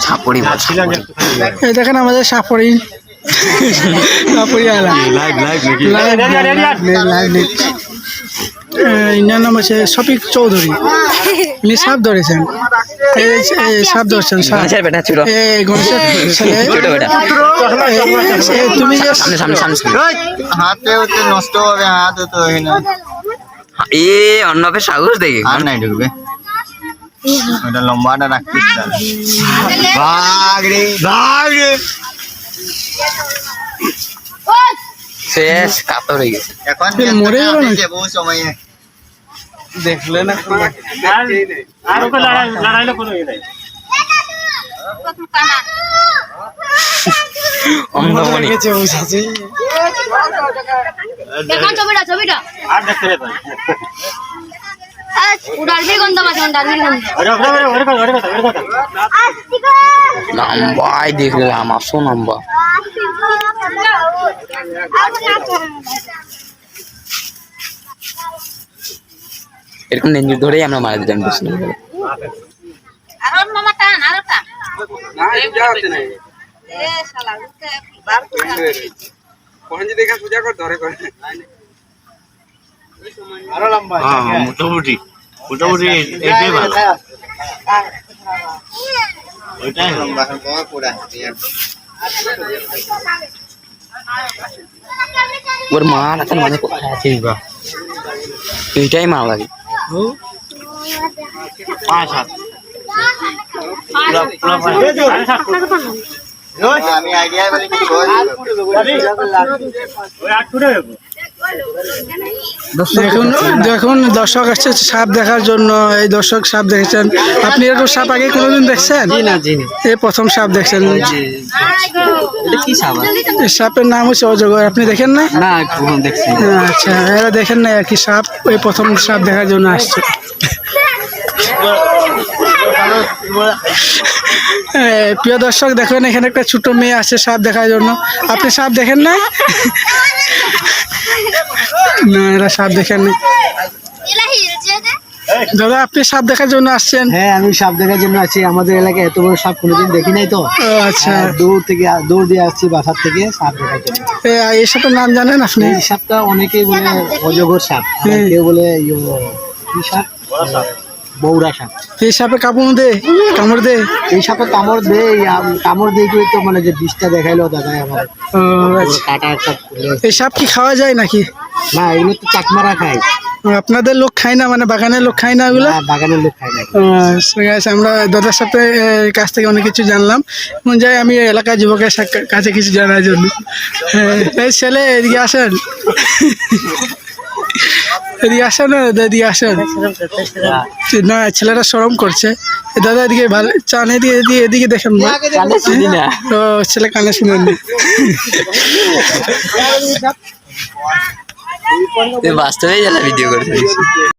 সাপুরি এই দেখেন আমাদের সাপুরি ইনার নাম আছে শফিক চৌধুরী। ইনি সাপ ধরেছেন, সাপ ধরছেন গণেশের ছেলে। তুমি যে হাতে নষ্ট হবে, হাত তো এ অন্নবে সাহস দেখে আর নাই ঢুকবে। ওটা লম্বাটা রাখতিস ভাগ রে ভাগ রে। শেষ কাতর হয়ে গেছে এখন মরে গেল না বহু সময় দেখলে না আর ওকে লড়াইলে কোনো ইয়ে নাই। আর দেখতে রে লম্বাই দেখলাম আসো লম্বা। এরকম নেঞ্জুর ধরেই আমরা মারা দিতাম। মোটামুটি মোটামুটি এটাই ভালো, ওইটাই লম্বা পুরা। ওর মা এখন মানে কোথায় আছে এইটাই মা লাগে। আমি আইডিয়া বলি দেখুন দর্শক আসছে সাপ দেখার জন্য। এই দর্শক সাপ দেখেছেন আপনি? এরকম সাপ আগে কোনোদিন দেখছেন? এই প্রথম সাপ দেখছেন। এই সাপের নাম হচ্ছে অজগর। আপনি দেখেন না? আচ্ছা, এরা দেখেন না আর কি সাপ? এই প্রথম সাপ দেখার জন্য আসছে। প্রিয় দর্শক দেখেন এখানে একটা ছোট মেয়ে আছে সাপ দেখার জন্য। আপনি সাপ দেখেন না? না, এরা সাপ দেখেন না। দাদা আপনি সাপ দেখার জন্য আসছেন? হ্যাঁ, আমি সাপ দেখার জন্য আছি। আমাদের এলাকায় এত বড় সাপ কোনোদিন দেখি নাই তো। আচ্ছা, দৌড় দিয়ে আসছি বাসার থেকে সাপ দেখার জন্য। এই সাপের নাম জানেন আপনি? এই সাপটা অনেকেই বলে অজগর সাপ, কেউ বলে কি সাপ, বৌরা সাপ। এই সাপে কামড় দে? এই সাপে কামড় দিয়ে তো মানে যে বিষটা দেখাইলো দাদা আমার। কাটা একটা। এই সাপ কি খাওয়া যায় নাকি? না, এগুলো তো চাকমারা খায়। আপনাদের লোক খায় না, মানে বাগানের লোক খায় না এগুলো? বাগানের লোক খায় না। আমরা দাদার সাথে কাছ থেকে অনেক কিছু জানলাম। যাই আমি এলাকার যুবকের কাছে কিছু জানার জন্য। এই ছেলে এদিকে আসেন, এদিকে আসেন না দাদা, এদিকে আসেন না। ছেলেরা শরম করছে। দাদা এদিকে ভালো চান, এদিকে দেখেন। ও ছেলে কানে শুনেন বাস্তবে ভিডিও করতে।